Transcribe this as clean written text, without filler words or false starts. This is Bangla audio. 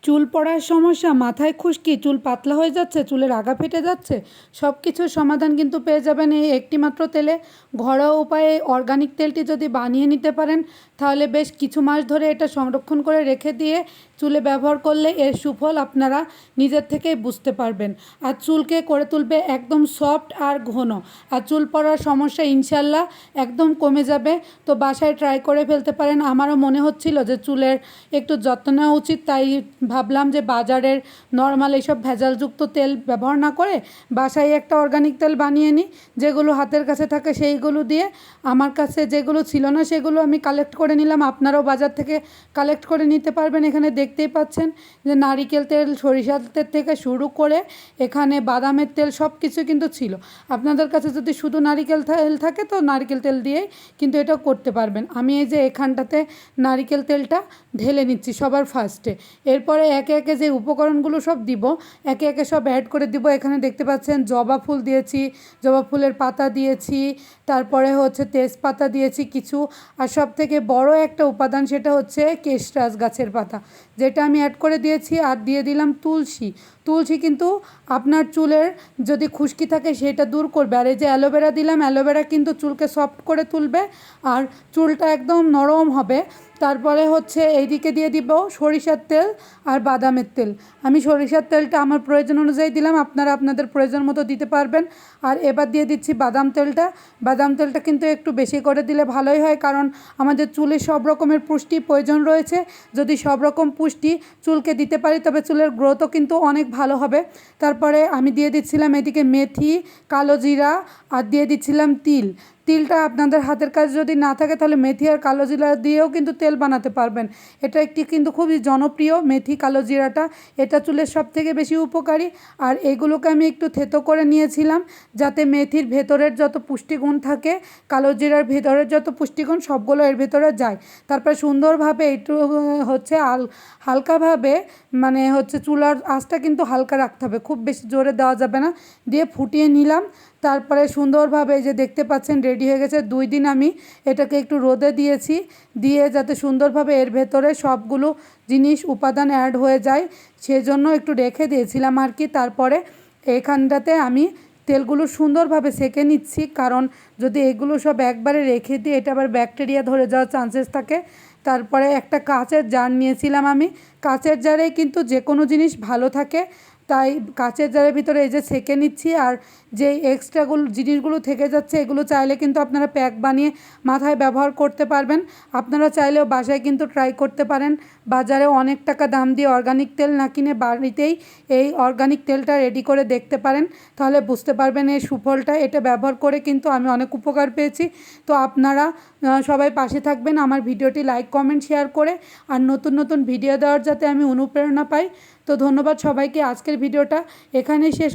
চুল পড়ার সমস্যা, মাথায় খুশকি, চুল পাতলা হয়ে যাচ্ছে, চুলের আগা ফেটে যাচ্ছে, সব কিছুর সমাধান কিন্তু পেয়ে যাবেন এই একটি মাত্র তেলে। ঘরোয়া উপায়ে অর্গানিক তেলটি যদি বানিয়ে নিতে পারেন তাহলে বেশ কিছু মাস ধরে এটা সংরক্ষণ করে রেখে দিয়ে চুলে ব্যবহার করলে এর সুফল আপনারা নিজের থেকেই বুঝতে পারবেন। আর চুলকে করে তুলবে একদম সফট আর ঘন, আর চুল পড়ার সমস্যা ইনশাল্লাহ একদম কমে যাবে। তো বাসায় ট্রাই করে ফেলতে পারেন। আমারও মনে হচ্ছিল যে চুলের একটু যত্ন নেওয়া উচিত, তাই ভাবলাম যে বাজারের নর্মাল এইসব ভেজালযুক্ত তেল ব্যবহার না করে বাসায় একটা অর্গানিক তেল বানিয়ে নিই, যেগুলো হাতের কাছে থাকে সেইগুলো দিয়ে। আমার কাছে যেগুলো ছিল না সেগুলো আমি কালেক্ট করে নিলাম, আপনারাও বাজার থেকে কালেক্ট করে নিতে পারবেন। এখানে দেখতেই পাচ্ছেন যে নারিকেল তেল, সরিষার তেল থেকে শুরু করে এখানে বাদামের তেল সব কিছু কিন্তু ছিল। আপনাদের কাছে যদি শুধু নারিকেল তেল থাকে তো নারিকেল তেল দিয়েই কিন্তু এটাও করতে পারবেন। আমি এই যে এখানটাতে নারিকেল তেলটা ঢেলে নিচ্ছি সবার ফার্স্টে। এরপরে একে একে যে উপকরণগুলো সব দিব একে একে সব অ্যাড করে দিব। এখানে দেখতে পাচ্ছেন জবা ফুল দিয়েছি, জবা ফুলের পাতা দিয়েছি, তারপরে হচ্ছে তেজপাতা দিয়েছি কিছু, আর সব থেকে বড় একটা উপাদান সেটা হচ্ছে কেশরাজ গাছের পাতা, যেটা আমি অ্যাড করে দিয়েছি। আর দিয়ে দিলাম তুলসী। তুলসী কিন্তু আপনার চুলের যদি খুশকি থাকে সেটা দূর করবে। আর এই যে অ্যালোভেরা দিলাম, অ্যালোভেরা কিন্তু চুলকে সফট করে তুলবে আর চুলটা একদম নরম হবে। তারপরে হচ্ছে এইদিকে দিয়ে দিব সরিষার তেল আর বাদামের তেল। আমি সরিষার তেলটা আমার প্রয়োজন অনুযায়ী দিলাম, আপনারা আপনাদের প্রয়োজন মতো দিতে পারবেন। আর এবার দিয়ে দিচ্ছি বাদাম তেলটা। বাদাম তেলটা কিন্তু একটু বেশি করে দিলে ভালোই হয়, কারণ আমাদের চুলে সব রকমের পুষ্টি প্রয়োজন রয়েছে। যদি সব রকম পুষ্টি চুলকে দিতে পারি তবে চুলের গ্রোথও কিন্তু অনেক ভালো হবে। তারপরে আমি দিয়ে দিচ্ছিলাম এদিকে মেথি, কালো জিরা, আর দিয়ে দিচ্ছিলাম তিল। তিলটা আপনাদের হাতের কাছে যদি না থাকে তাহলে মেথি আর কালো জিরা দিয়েও কিন্তু তেল বানাতে পারবেন। এটা একটি কিন্তু খুবই জনপ্রিয় মেথি কালো জিরাটা, এটা চুলের সব থেকে বেশি উপকারী। আর এগুলোকে আমি একটু থেতো করে নিয়েছিলাম যাতে মেথির ভেতরের যত পুষ্টিগুণ থাকে, কালো জিরার ভেতরের যত পুষ্টিগুণ সবগুলো এর ভেতরে যায়। তারপরে সুন্দরভাবে একটু হচ্ছে হালকাভাবে মানে হচ্ছে চুলার আঁচটা কিন্তু হালকা রাখতে হবে, খুব বেশি জোরে দেওয়া যাবে না। দিয়ে ফুটিয়ে নিলাম। তারপরে সুন্দরভাবে এই যে দেখতে পাচ্ছেন রেডি হয়ে গেছে। 2 দিন আমি এটাকে একটু রোদে দিয়েছি, দিয়ে যাতে সুন্দরভাবে এর ভেতরে সবগুলো জিনিস উপাদান অ্যাড হয়ে যায় সেজন্য একটু রেখে দিয়েছিলাম আর কি। তারপরে এখানটাতে আমি তেলগুলো সুন্দরভাবে সেঁকে নিচ্ছি, কারণ যদি এগুলো সব একবারে রেখে দিই এটা আবার ব্যাকটেরিয়া ধরে যাওয়ার চান্সেস থাকে। তারপরে একটা কাচের জার নিয়েছিলাম আমি, কাচের জারে কিন্তু যে কোনো জিনিস ভালো থাকে, তাই কাচের জারের ভিতরে এই যে সেঁকে নিচ্ছি। আর যে এক্সট্রাগুলো জিনিসগুলো থেকে যাচ্ছে এগুলো চাইলে কিন্তু আপনারা প্যাক বানিয়ে মাথায় ব্যবহার করতে পারবেন। আপনারা চাইলেও বাসায় কিন্তু ট্রাই করতে পারেন। বাজারে অনেক টাকা দাম দিয়ে অর্গানিক তেল না কিনে বাড়িতেই এই অর্গানিক তেলটা রেডি করে দেখতে পারেন, তাহলে বুঝতে পারবেন এই সুফলটা। এটা ব্যবহার করে কিন্তু আমি অনেক উপকার পেয়েছি। তো আপনারা সবাই পাশে থাকবেন আমার ভিডিওটি লাইক, কমেন্ট, শেয়ার করে, আর নতুন নতুন ভিডিও দেওয়ার যাতে আমি অনুপ্রেরণা পাই। তো ধন্যবাদ সবাইকে। আজকের ভিডিওটা এখানেই শেষ।